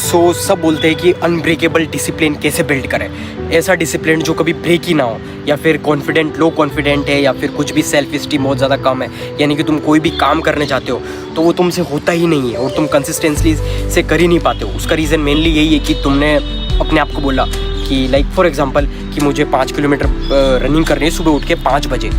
सब बोलते हैं कि अनब्रेकेबल डिसिप्लिन कैसे बिल्ड करें, ऐसा डिसिप्लिन जो कभी ब्रेक ही ना हो, या फिर कॉन्फिडेंट लो कॉन्फिडेंट है, या फिर कुछ भी सेल्फ इस्टीम बहुत ज़्यादा कम है, यानी कि तुम कोई भी काम करने चाहते हो तो वो तुमसे होता ही नहीं है और तुम कंसिस्टेंटली से कर ही नहीं पाते हो। उसका रीज़न मेनली यही है कि तुमने अपने आप को बोला कि लाइक फॉर एग्जांपल कि मुझे 5 किलोमीटर रनिंग करनी है सुबह उठ के 5 बजे।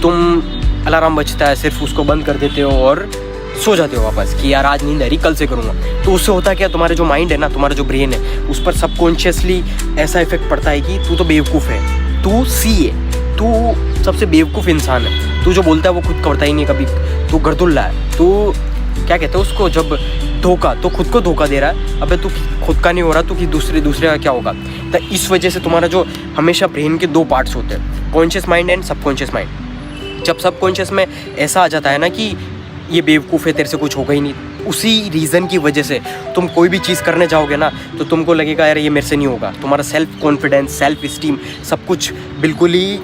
तुम अलार्म बजता है सिर्फ उसको बंद कर देते हो और सो जाते हो वापस कि यार आज नींद आ रही कल से करूँगा। तो उससे होता क्या, तुम्हारा जो माइंड है ना, तुम्हारा जो ब्रेन है, उस पर सबकॉन्शियसली ऐसा इफेक्ट पड़ता है कि तू तो बेवकूफ़ है, तू सी है, तू सबसे बेवकूफ़ इंसान है, तू जो बोलता है वो खुद करता ही नहीं कभी, तू गर्दुल्ला है, तू क्या कहते हैं उसको, जब धोखा, तो खुद को धोखा दे रहा है। अबे तू खुद का नहीं हो रहा तो कि दूसरे का क्या होगा। तो इस वजह से तुम्हारा जो हमेशा ब्रेन के 2 पार्ट्स होते हैं, conscious mind and subconscious mind. जब सबकॉन्शियस में ऐसा आ जाता है ना कि ये बेवकूफ़ है, तेरे से कुछ होगा ही नहीं, उसी रीज़न की वजह से तुम कोई भी चीज़ करने जाओगे ना तो तुमको लगेगा यार ये मेरे से नहीं होगा। तुम्हारा सेल्फ कॉन्फिडेंस, सेल्फ इस्टीम सब कुछ बिल्कुल ही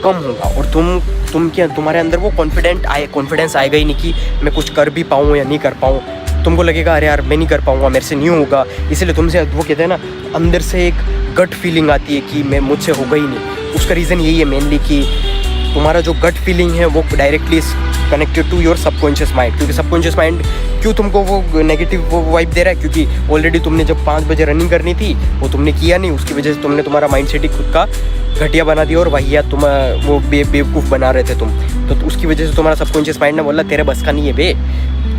कम होगा और तुम क्या, तुम्हारे अंदर वो कॉन्फिडेंस आएगा ही नहीं कि मैं कुछ कर भी पाऊँ या नहीं कर पाऊँ। तुमको लगेगा अरे यार मैं नहीं कर पाऊँगा, मेरे से नहीं होगा। इसलिए तुमसे वो कहते हैं ना, अंदर से एक गट फीलिंग आती है कि मैं मुझसे होगा ही नहीं। उसका रीज़न यही है मेनली कि तुम्हारा जो गट फीलिंग है वो directly connected to your subconscious mind. क्योंकि सबकॉन्शियस माइंड क्यों तुमको वो नेगेटिव वो वाइब दे रहा है, क्योंकि ऑलरेडी तुमने जब 5 बजे रनिंग करनी थी वो तुमने किया नहीं, उसकी वजह से तुमने तुम्हारा माइंडसेट ही खुद का घटिया बना दिया और वही तुम वो बेवकूफ़ बना रहे थे तुम। तो उसकी वजह से तुम्हारा सबकॉन्शियस माइंड ने बोला तेरे बस का नहीं है बे।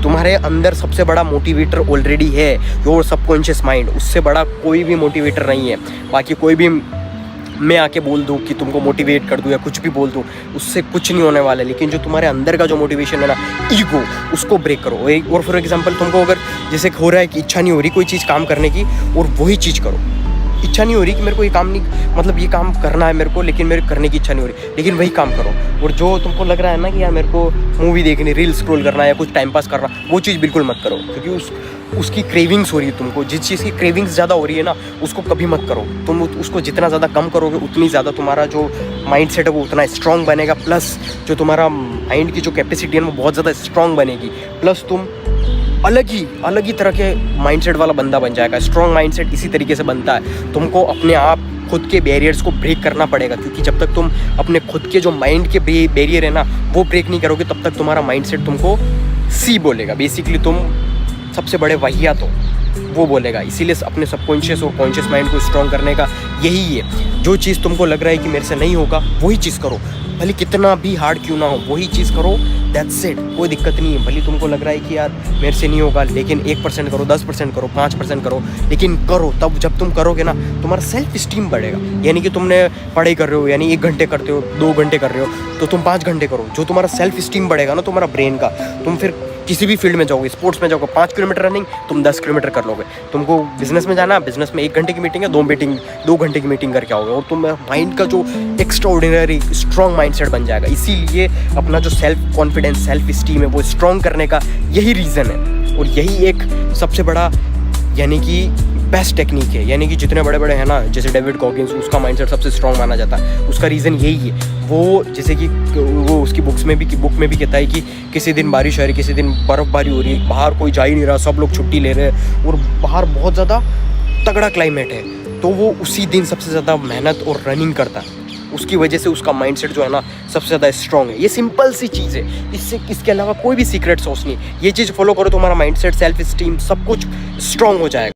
तुम्हारे अंदर सबसे बड़ा मोटिवेटर ऑलरेडी है योर सबकॉन्शियस माइंड, उससे बड़ा कोई भी मोटिवेटर नहीं है। बाकी कोई भी मैं आके बोल दूँ कि तुमको मोटिवेट कर दूँ या कुछ भी बोल दूँ, उससे कुछ नहीं होने वाला है। लेकिन जो तुम्हारे अंदर का जो मोटिवेशन है ना, ईगो, उसको ब्रेक करो। और फॉर एग्जांपल तुमको अगर जैसे हो रहा है कि इच्छा नहीं हो रही कोई चीज़ काम करने की, और वही चीज़ करो। इच्छा नहीं हो रही कि मेरे को ये काम नहीं, मतलब ये काम करना है मेरे को, लेकिन मेरे करने की इच्छा नहीं हो रही, लेकिन वही काम करो। और जो तुमको लग रहा है ना कि यार मेरे को मूवी देखनी, रील स्क्रॉल करना है या कुछ टाइम पास करना, वो चीज़ बिल्कुल मत करो। क्योंकि उसकी क्रेविंग्स हो रही है तुमको, जिस चीज़ की क्रेविंग्स ज़्यादा हो रही है ना, उसको कभी मत करो। तुम उसको जितना ज़्यादा कम करोगे उतनी ज़्यादा तुम्हारा जो माइंड सेट है वो उतना स्ट्रॉन्ग बनेगा। प्लस जो तुम्हारा माइंड की जो कैपेसिटी है वो बहुत ज़्यादा स्ट्रॉन्ग बनेगी। प्लस तुम अलग ही तरह के माइंडसेट वाला बंदा बन जाएगा। स्ट्रॉन्ग माइंडसेट इसी तरीके से बनता है। तुमको अपने आप खुद के बैरियर्स को ब्रेक करना पड़ेगा, क्योंकि जब तक तुम अपने खुद के जो माइंड के बैरियर है ना वो ब्रेक नहीं करोगे, तब तक तुम्हारा माइंडसेट तुमको सी बोलेगा। बेसिकली तुम सबसे बड़े वाहियात हो वो बोलेगा। इसीलिए अपने सबकॉन्शियस और कॉन्शियस माइंड को स्ट्रॉन्ग करने का यही है। जो चीज़ तुमको लग रहा है कि मेरे से नहीं होगा, वही चीज़ करो, भले कितना भी हार्ड क्यों ना हो, वही चीज़ करो। दैट्स इट, कोई दिक्कत नहीं है। भले तुमको लग रहा है कि यार मेरे से नहीं होगा, लेकिन 1% करो, 10% करो, 5% करो, लेकिन करो। तब जब तुम करोगे ना तुम्हारा सेल्फ इस्टीम बढ़ेगा। यानी कि तुमने पढ़ाई कर रहे हो, यानी 1 घंटे करते हो, 2 घंटे कर रहे हो, तो तुम 5 घंटे करो। जो तुम्हारा सेल्फ इस्टीम बढ़ेगा ना तुम्हारा ब्रेन का, तुम फिर किसी भी फील्ड में जाओगे, स्पोर्ट्स में जाओगे, 5 किलोमीटर रनिंग तुम 10 किलोमीटर कर लोगे। तुमको बिजनेस में जाना, बिजनेस में 1 घंटे की मीटिंग है, 2 घंटे की मीटिंग करके आओगे, और तुम माइंड का जो एक्स्ट्रा ऑर्डिनरी स्ट्रॉन्ग माइंडसेट बन जाएगा। इसीलिए अपना जो सेल्फ कॉन्फिडेंस, सेल्फ इस्टीम है वो स्ट्रॉन्ग करने का यही रीज़न है। और यही एक सबसे बड़ा यानी कि बेस्ट टेक्निक है। यानी कि जितने बड़े बड़े हैं ना, जैसे डेविड गॉगिंस, उसका माइंडसेट सबसे स्ट्रॉन्ग माना जाता है। उसका रीज़न यही है। वो जैसे कि वो उसकी बुक में भी कहता है कि किसी दिन बारिश आ रही, किसी दिन बर्फ़बारी हो रही है, बाहर कोई जा ही नहीं रहा, सब लोग छुट्टी ले रहे हैं और बाहर बहुत ज़्यादा तगड़ा क्लाइमेट है, तो वो उसी दिन सबसे ज़्यादा मेहनत और रनिंग करता है। उसकी वजह से उसका माइंडसेट जो है ना सबसे ज़्यादा स्ट्रॉन्ग है। ये सिंपल सी चीज़ है, इसके अलावा कोई भी सीक्रेट सॉस नहीं। ये चीज़ फॉलो करो, तुम्हारा माइंडसेट, सेल्फ इस्टीम सब कुछ स्ट्रॉन्ग हो जाएगा।